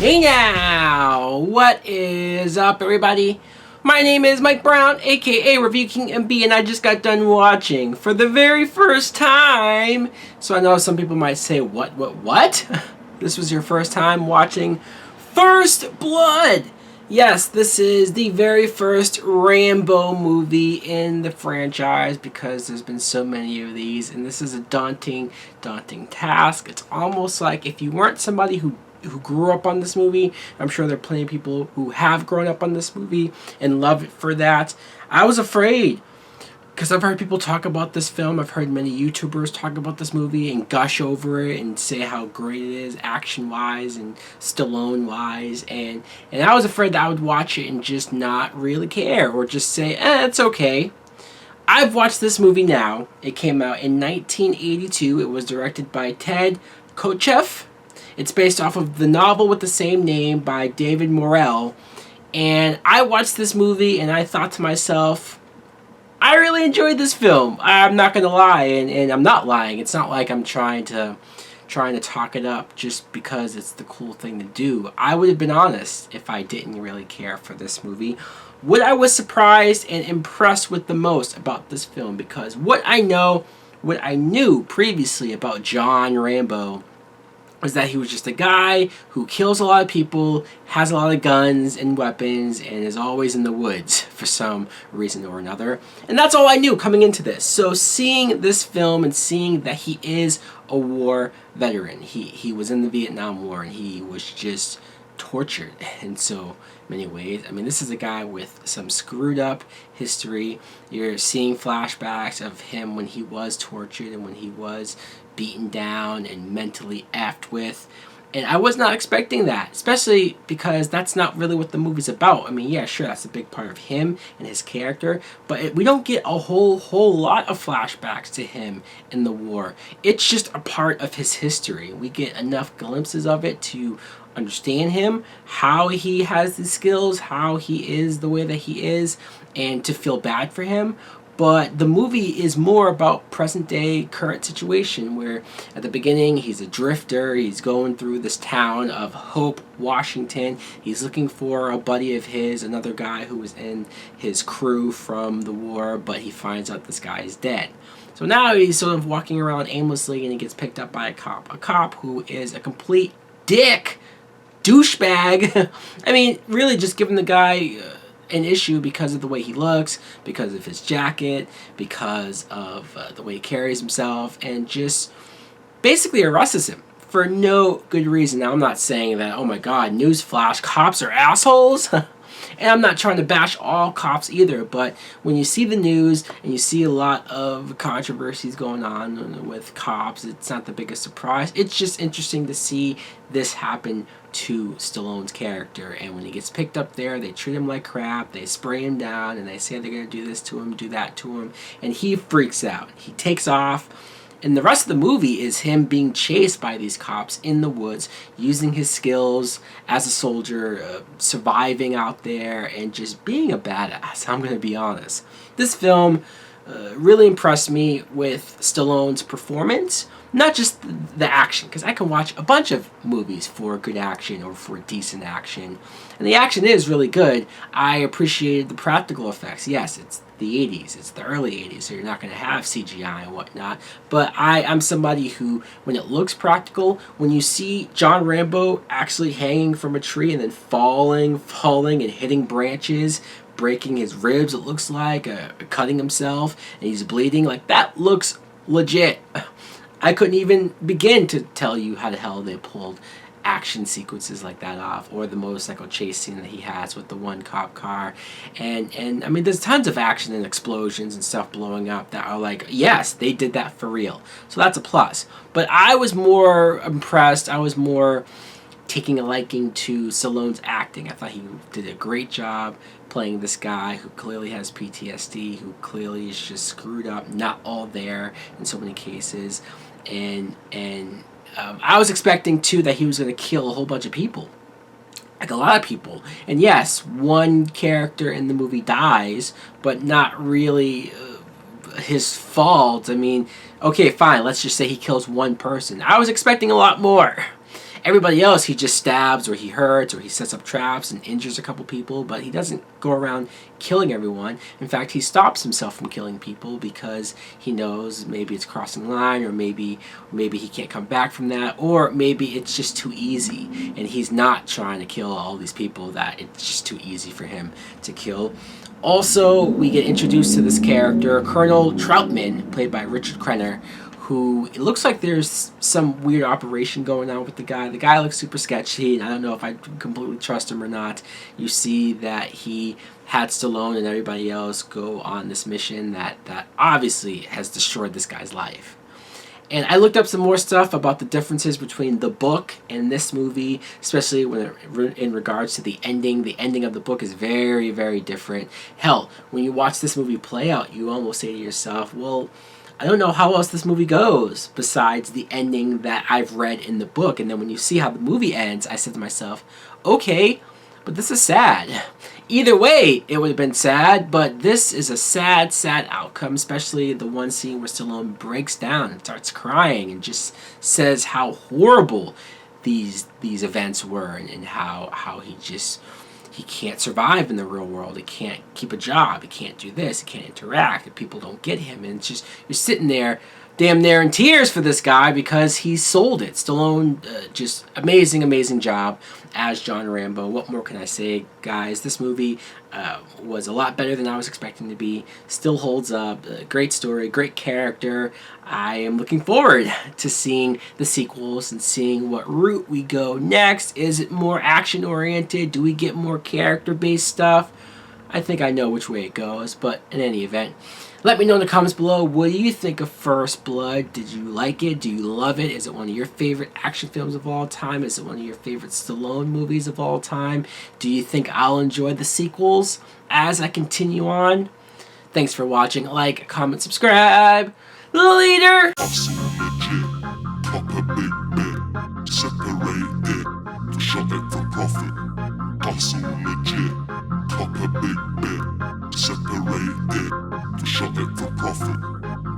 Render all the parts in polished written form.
Hey now! What is up, everybody? My name is Mike Brown, aka Review King MB, and I just got done watching for the very first time. So I know some people might say, what? This was your first time watching First Blood! Yes, this is the very first Rambo movie in the franchise because there's been so many of these, and this is a daunting task. It's almost like if you weren't somebody who grew up on this movie. I'm sure there are plenty of people who have grown up on this movie and love it for that. I was afraid because I've heard people talk about this film. I've heard many YouTubers talk about this movie and gush over it and say how great it is action-wise and Stallone-wise. And I was afraid that I would watch it and just not really care or just say, it's okay. I've watched this movie now. It came out in 1982. It was directed by Ted Kotcheff. It's based off of the novel with the same name by David Morrell. And I watched this movie and I thought to myself, I really enjoyed this film. I'm not going to lie, and I'm not lying. It's not like I'm trying to talk it up just because it's the cool thing to do. I would have been honest if I didn't really care for this movie. What I was surprised and impressed with the most about this film, because what I knew previously about John Rambo is that he was just a guy who kills a lot of people, has a lot of guns and weapons, and is always in the woods for some reason or another. And that's all I knew coming into this. So seeing this film and seeing that he is a war veteran, he was in the Vietnam War and he was just tortured in so many ways. I mean, this is a guy with some screwed up history. You're seeing flashbacks of him when he was tortured and when he was beaten down and mentally effed with. And I was not expecting that, especially because that's not really what the movie's about. I mean, yeah, sure, that's a big part of him and his character, but we don't get a whole lot of flashbacks to him in the war. It's just a part of his history. We get enough glimpses of it to understand him, how he has the skills, how he is the way that he is, and to feel bad for him. But the movie is more about present day current situation where at the beginning he's a drifter, he's going through this town of Hope, Washington. He's looking for a buddy of his, another guy who was in his crew from the war, but he finds out this guy is dead. So now he's sort of walking around aimlessly and he gets picked up by a cop who is a complete dick, douchebag. I mean, really just giving the guy an issue because of the way he looks, because of his jacket, because of the way he carries himself, and just basically arrests him for no good reason. Now, I'm not saying that, oh my god, newsflash, cops are assholes. And I'm not trying to bash all cops either, but when you see the news and you see a lot of controversies going on with cops, it's not the biggest surprise. It's just interesting to see this happen to Stallone's character. And when he gets picked up there, they treat him like crap, they spray him down, and they say they're going to do this to him, do that to him, and he freaks out. He takes off. And the rest of the movie is him being chased by these cops in the woods, using his skills as a soldier, surviving out there, and just being a badass. I'm going to be honest. This film really impressed me with Stallone's performance. Not just the action, because I can watch a bunch of movies for good action or for decent action. And the action is really good. I appreciated the practical effects. Yes, it's the 80s. It's the early 80s, so you're not going to have CGI and whatnot. But I'm somebody who, when it looks practical, when you see John Rambo actually hanging from a tree and then falling and hitting branches, breaking his ribs, it looks like, cutting himself, and he's bleeding, like that looks legit. I couldn't even begin to tell you how the hell they pulled action sequences like that off, or the motorcycle chase scene that he has with the one cop car, and I mean, there's tons of action and explosions and stuff blowing up that are like, yes, they did that for real, so that's a plus. But I was more impressed, I was more taking a liking to Stallone's acting. I thought he did a great job playing this guy who clearly has PTSD, who clearly is just screwed up, not all there in so many cases, and I was expecting too that he was going to kill a whole bunch of people, like a lot of people. And yes, one character in the movie dies, but not really his fault. I mean, okay, fine, let's just say he kills one person. I was expecting a lot more. Everybody else, he just stabs or he hurts or he sets up traps and injures a couple people, but he doesn't go around killing everyone. In fact, he stops himself from killing people because he knows maybe it's crossing the line, or maybe he can't come back from that, or maybe it's just too easy and he's not trying to kill all these people, that it's just too easy for him to kill. Also, we get introduced to this character, Colonel Troutman, played by Richard Crenna, who it looks like there's some weird operation going on with the guy. The guy looks super sketchy, and I don't know if I completely trust him or not. You see that he had Stallone and everybody else go on this mission that obviously has destroyed this guy's life. And I looked up some more stuff about the differences between the book and this movie, especially in regards to the ending. The ending of the book is very, very different. Hell, when you watch this movie play out, you almost say to yourself, well, I don't know how else this movie goes besides the ending that I've read in the book. And then when you see how the movie ends, I said to myself, okay, but this is sad. Either way, it would have been sad, but this is a sad, sad outcome, especially the one scene where Stallone breaks down and starts crying and just says how horrible these events were, and how he can't survive in the real world. He can't keep a job. He can't do this. He can't interact. And people don't get him. And it's just, you're sitting there damn near in tears for this guy because he sold it. Stallone, just amazing, amazing job as John Rambo. What more can I say, guys? This movie was a lot better than I was expecting to be. Still holds up. Great story, great character. I am looking forward to seeing the sequels and seeing what route we go next. Is it more action-oriented? Do we get more character-based stuff? I think I know which way it goes, but in any event, let me know in the comments below, what do you think of First Blood? Did you like it? Do you love it? Is it one of your favorite action films of all time? Is it one of your favorite Stallone movies of all time? Do you think I'll enjoy the sequels as I continue on? Thanks for watching. Like, comment, subscribe. Later! Shop it for profit.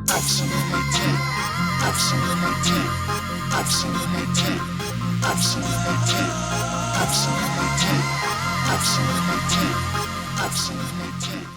Absolutely legit. Absolutely legit. Absolutely legit. Absolutely legit. Absolutely legit. Absolutely legit. Absolutely legit.